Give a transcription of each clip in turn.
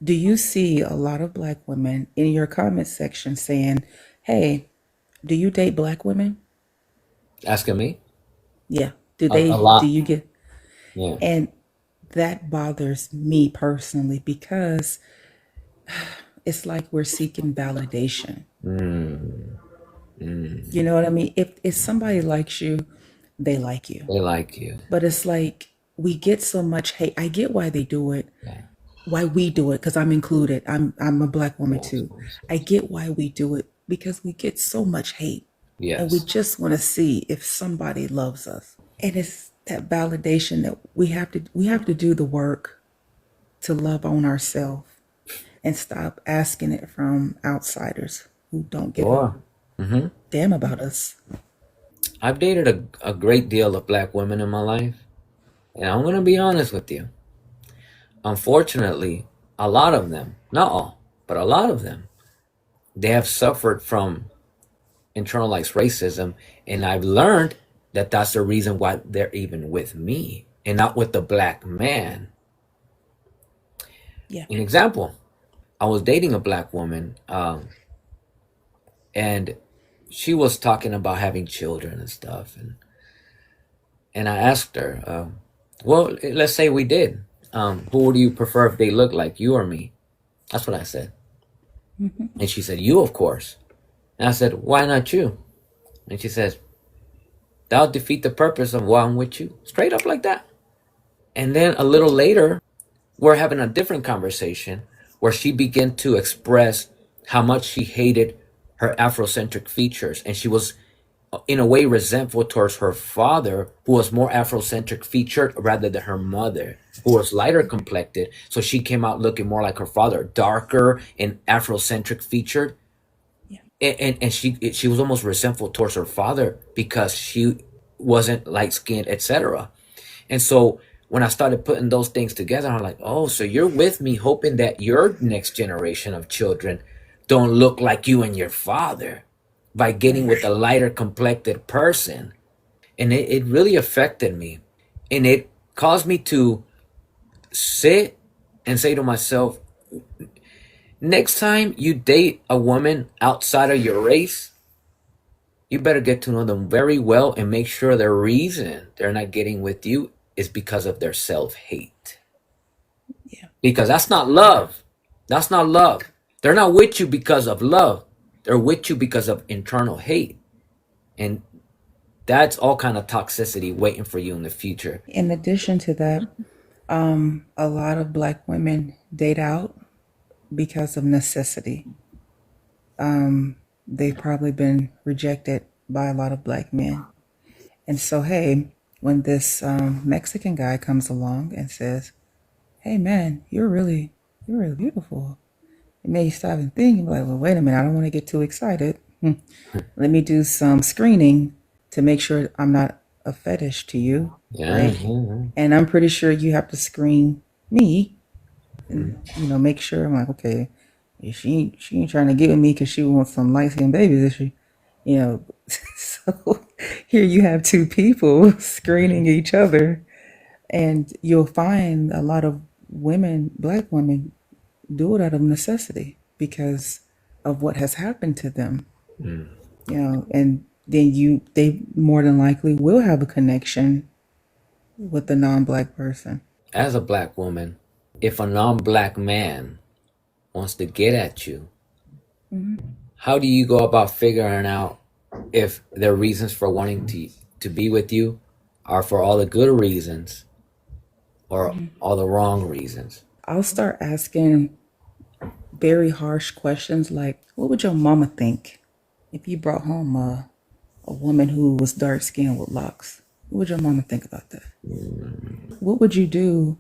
Do you see a lot of black women in your comment section saying, "Hey, do you date black women?" Asking me Yeah. Do a they do lot. you get Yeah. and that bothers me personally because it's like we're seeking validation. Mm, mm. You know what I mean? If somebody likes you, they like you. They like you. But it's like we get so much hate. I get why they do it, Yeah. why we do it, because I'm included. I'm a black woman Yes, too. yes, I yes. get why we do it because we get so much hate. And we Yes. just want to see if somebody loves us. And it's that validation that we have to do the work to love on ourselves and stop asking it from outsiders who don't give a Sure. Hmm. damn about us. I've dated a great deal of black women in my life, and I'm gonna be honest with you. Unfortunately, a lot of them, not all, but a lot of them, they have suffered from internalized racism, and I've learned that that's the reason why they're even with me and not with the black man. Yeah. An example: I was dating a black woman, and she was talking about having children and stuff, and I asked her, well, let's say we did. Who do you prefer if they look like you or me? That's what I said. Hmm. And she said, you, of course. And I said, why not you? And she says, that'll defeat the purpose of why I'm with you. Straight up like that. And then a little later, we're having a different conversation where she began to express how much she hated her Afrocentric features. And she was, in a way, resentful towards her father, who was more Afrocentric featured rather than her mother, who was lighter complected. So she came out looking more like her father, darker and Afrocentric featured. Yeah. And she was almost resentful towards her father because she wasn't light skinned, etc. And so when I started putting those things together, I'm like, oh, so you're with me hoping that your next generation of children don't look like you and your father by getting Right. with a lighter complected person. And it really affected me. And it caused me to sit and say to myself, next time you date a woman outside of your race, you better get to know them very well and make sure the reason they're not getting with you is because of their self hate. Yeah. Because that's not love. That's not love. They're not with you because of love. They're with you because of internal hate. And that's all kind of toxicity waiting for you in the future. In addition to that, a lot of black women date out because of necessity. They've probably been rejected by a lot of black men. And so, hey, when this Mexican guy comes along and says, "Hey, man, you're really beautiful," it may stop and think, and be like, "Well, wait a minute, I don't want to get too excited. Let me do some screening to make sure I'm not a fetish to you, Yeah, right?" yeah, And I'm pretty sure you have to screen me and yeah. make sure. I'm like, okay, she ain't trying to get with me because she wants some light skinned babies, is she? You know, so here you have two people screening each other, and you'll find a lot of women, black women, do it out of necessity because of what has happened to them. Mm. And then they more than likely will have a connection with the non-black person. As a black woman, if a non black man wants to get at you, Hmm. how do you go about figuring out if their reasons for wanting to be with you are for all the good reasons or all the wrong reasons? I'll start asking very harsh questions like, "What would your mama think if you brought home a woman who was dark skinned with locks? What would your mama think about that? What would you do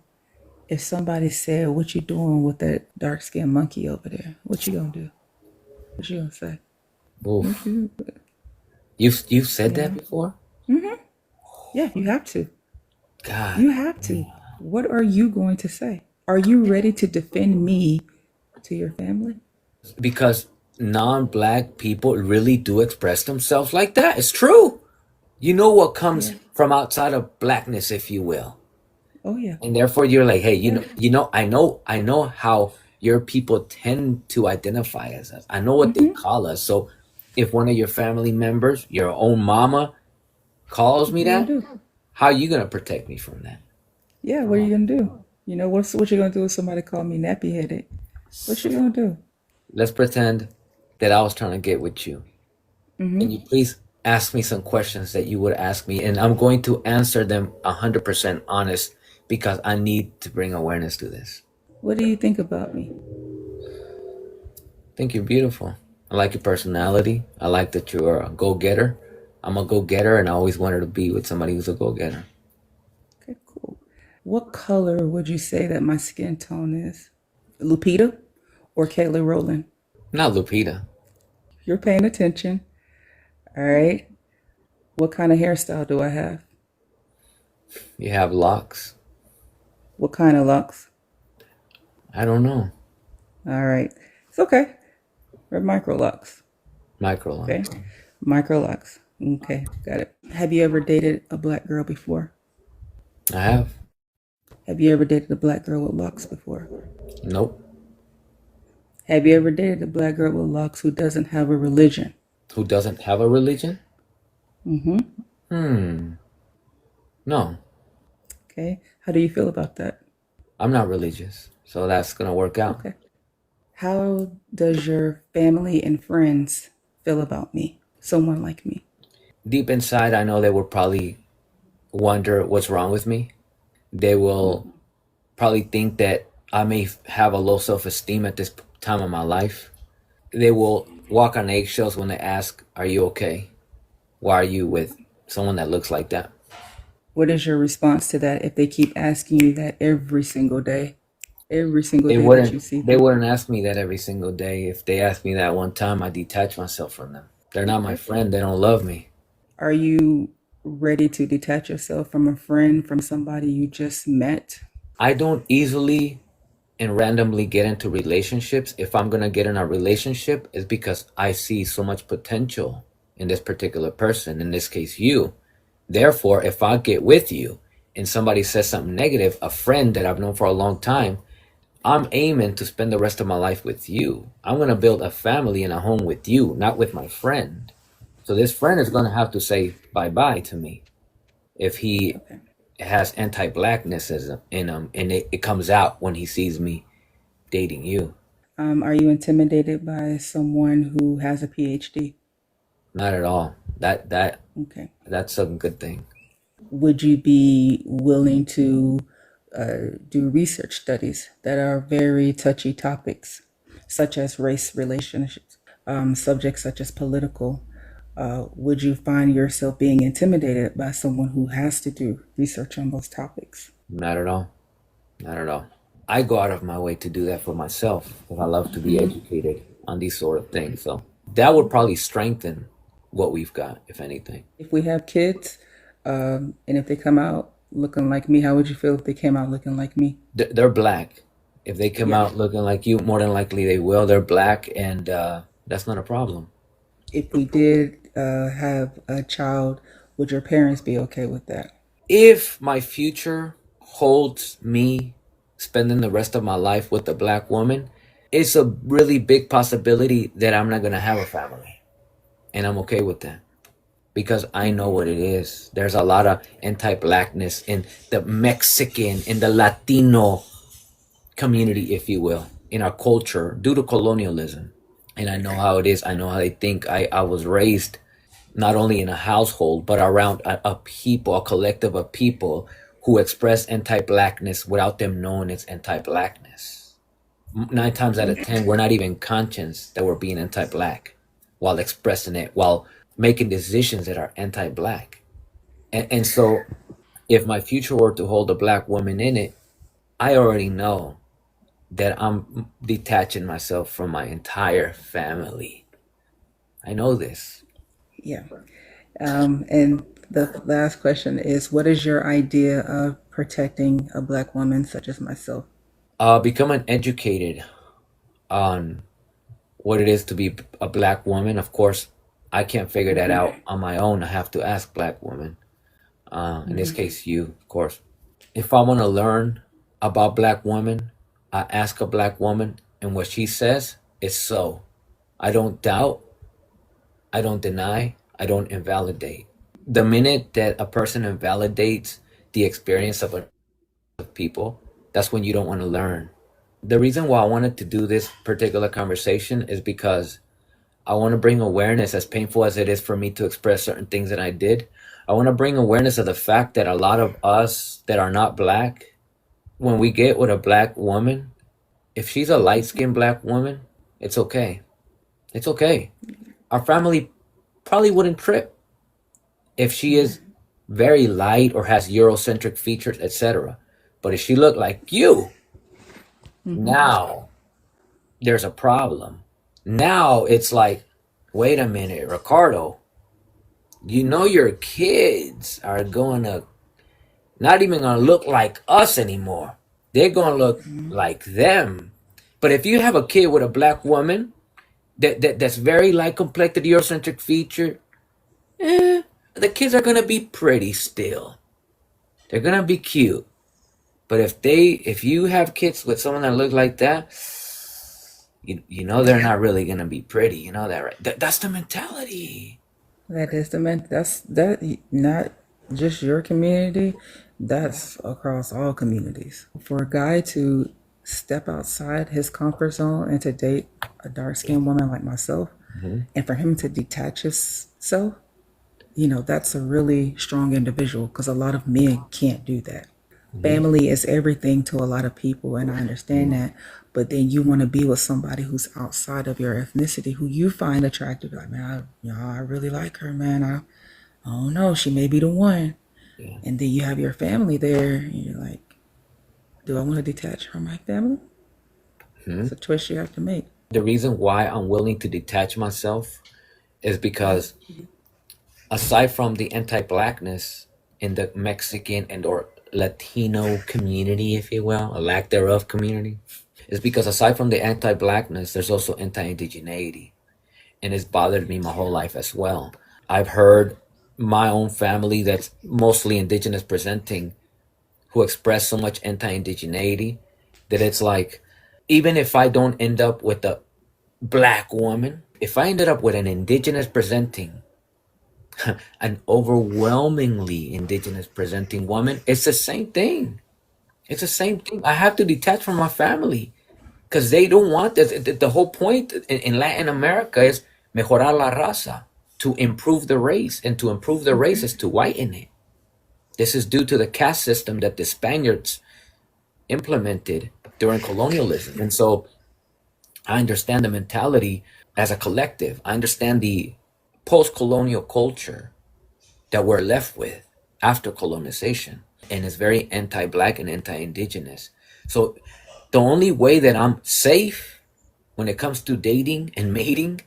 if somebody said, 'What you doing with that dark skinned monkey over there?' What you gonna do? What you gonna say? What Oof. you, You've said you that know? before? Hmm. Yeah, you have to. God. You have to. What are you going to say? Are you ready to defend me to your family? Because non-black people really do express themselves like that. It's true. You know what comes Yeah. from outside of blackness, if you will. Oh yeah. And therefore you're like, hey, Yeah. I know how your people tend to identify as us. I know what they call us. So if one of your family members, your own mama, calls me What are you that, gonna do? how are you gonna protect me from that? Yeah, what are you gonna do? You know, what you gonna do if somebody call me nappy headed? What you gonna do? Let's pretend that I was trying to get with you. Can you please ask me some questions that you would ask me? And I'm going to answer them 100% honest because I need to bring awareness to this. What do you think about me? I think you're beautiful. I like your personality. I like that you're a go getter. I'm a go getter, and I always wanted to be with somebody who's a go getter. Okay, cool. What color would you say that my skin tone is? Lupita or Kayla Rowland? Not Lupita. You're paying attention. All right. What kind of hairstyle do I have? You have locks. What kind of locks? I don't know. All right. It's okay. Or micro locks. Micro Okay. locks. Micro locks. Okay. Got it. Have you ever dated a black girl before? I have. Have you ever dated a black girl with locks before? Nope. Have you ever dated a black girl with locks who doesn't have a religion? Who doesn't have a religion? Mm-hmm. No. Okay. How do you feel about that? I'm not religious. So that's going to work out. Okay. How does your family and friends feel about me? Someone like me. Deep inside, I know they will probably wonder what's wrong with me. They will probably think that I may have a low self esteem at this time of my life. They will walk on eggshells when they ask, "Are you okay? Why are you with someone that looks like that?" What is your response to that if they keep asking you that every single day? Every single They day that you wouldn't see they them. wouldn't ask me that every single day. If they asked me that one time, I detach myself from them. They're not my Okay. friend. They don't love me. Are you ready to detach yourself from a friend, from somebody you just met? I don't easily and randomly get into relationships. If I'm going to get in a relationship, it's because I see so much potential in this particular person, in this case, you. Therefore, if I get with you and somebody says something negative, a friend that I've known for a long time, I'm aiming to spend the rest of my life with you. I'm going to build a family and a home with you, not with my friend. So this friend is going to have to say bye bye to me if he Okay. has anti-blackness in him, and it comes out when he sees me dating you. Are you intimidated by someone who has a PhD? Not at all. Okay. That's a good thing. Would you be willing to do research studies that are very touchy topics, such as race relationships, subjects such as political? Would you find yourself being intimidated by someone who has to do research on those topics? Not at all. Not at all. I go out of my way to do that for myself because I love to be educated on these sort of things. So that would probably strengthen what we've got, if anything. If we have kids, and if they come out looking like me, how would you feel if they came out looking like me? They're black. If they come Yeah. out looking like you, more than likely they will. They're black, and that's not a problem. If we did have a child, would your parents be okay with that? If my future holds me spending the rest of my life with a black woman, it's a really big possibility that I'm not going to have a family. And I'm okay with that because I know what it is. There's a lot of anti blackness in the Mexican, in the Latino community, if you will, in our culture due to colonialism. And I know how it is. I know how they think. I was raised not only in a household, but around a people, a collective of people who express anti-blackness without them knowing it's anti-blackness. 9 times out of 10, we're not even conscious that we're being anti-black while expressing it, while making decisions that are anti-black. And so if my future were to hold a black woman in it, I already know that I'm detaching myself from my entire family. I know this. Yeah. And the last question is, what is your idea of protecting a black woman such as myself? Becoming educated on what it is to be a black woman. Of course, I can't figure that out on my own. I have to ask black women. In this case, you, of course. If I want to learn about black women, I ask a black woman. And what she says is so. I don't doubt, I don't deny, I don't invalidate. The minute that a person invalidates the experience of people, that's when you don't want to learn. The reason why I wanted to do this particular conversation is because I want to bring awareness, as painful as it is for me to express certain things that I did. I want to bring awareness of the fact that a lot of us that are not black, when we get with a black woman, if she's a light skinned black woman, it's okay. It's okay. Our family probably wouldn't trip if she is very light or has Eurocentric features, etc. But if she looked like you, now there's a problem. Now it's like, wait a minute, Ricardo, you know your kids are going to not even going to look like us anymore. They're going to look like them. But if you have a kid with a black woman that's very light complected, Eurocentric feature, the kids are going to be pretty still. They're going to be cute. But if you have kids with someone that look like that, you know they're not really going to be pretty. You know that, right? That's the mentality. That is that not just your community, that's across all communities. For a guy to step outside his comfort zone and to date a dark skinned woman like myself, and for him to detach himself, that's a really strong individual because a lot of men can't do that. Family is everything to a lot of people, and I understand that. But then you want to be with somebody who's outside of your ethnicity, who you find attractive. Like, man, I really like her, man. I don't know, she may be the one. Yeah. And then you have your family there, and you're like, do I want to detach from my family? It's a choice you have to make. The reason why I'm willing to detach myself is because aside from the anti-blackness in the Mexican and or Latino community, if you will, a lack thereof community, is because aside from the anti-blackness, there's also anti-indigeneity. And it's bothered me my whole life as well. I've heard my own family that's mostly indigenous presenting who express so much anti-indigeneity that it's like, even if I don't end up with a black woman, if I ended up with an indigenous presenting, an overwhelmingly indigenous presenting woman, it's the same thing. It's the same thing. I have to detach from my family because they don't want this. The whole point in Latin America is mejorar la raza, to improve the race. And to improve the race is to whiten it. This is due to the caste system that the Spaniards implemented during colonialism. And so I understand the mentality as a collective. I understand the post-colonial culture that we're left with after colonization. And it's very anti-black and anti-indigenous. So the only way that I'm safe when it comes to dating and mating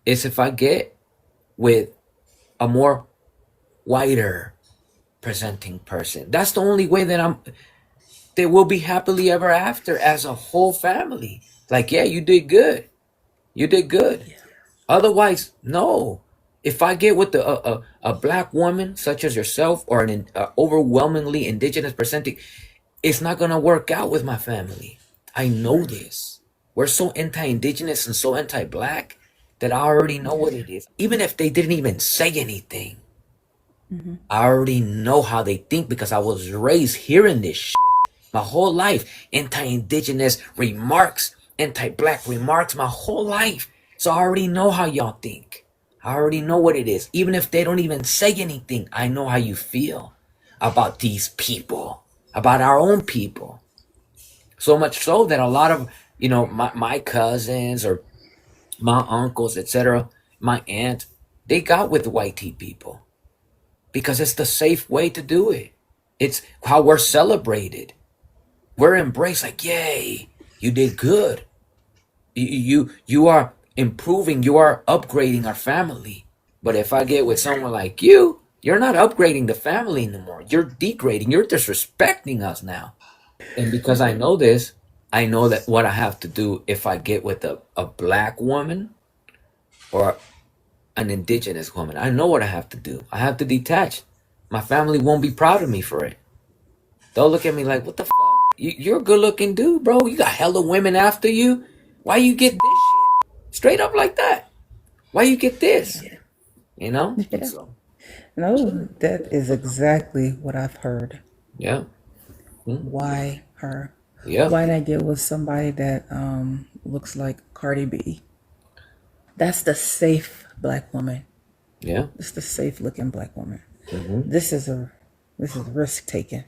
is if I get with a more whiter presenting person. That's the only way that they will be happily ever after as a whole family. Like, yeah, you did good. You did good. Yeah. Otherwise, no. If I get with a black woman such as yourself or an overwhelmingly indigenous presenting, it's not going to work out with my family. I know this. We're so anti-indigenous and so anti-black that I already know what it is. Even if they didn't even say anything, I already know how they think because I was raised hearing this shit my whole life. Anti-indigenous remarks, anti-black remarks my whole life. So I already know how y'all think. I already know what it is. Even if they don't even say anything, I know how you feel about these people, about our own people. So much so that a lot of, my cousins or my uncles, etc., my aunt, they got with white tea people because it's the safe way to do it. It's how we're celebrated. We're embraced like, yay, you did good. You are improving, you are upgrading our family. But if I get with someone like you're not upgrading the family anymore. You're degrading, you're disrespecting us now. And because I know this, I know that what I have to do if I get with a black woman or an indigenous woman, I know what I have to do. I have to detach. My family won't be proud of me for it. They'll look at me like, what the f***? You're a good looking dude, bro. You got hella women after you. Why you get this shit? Straight up like that. Why you get this? You know? Yeah. So, No, that is exactly what I've heard. yeah. Why her? Yeah. Why not get with somebody that looks like Cardi B? That's the safe black woman. Yeah. It's the safe looking black woman. Mm-hmm. This is risk taking.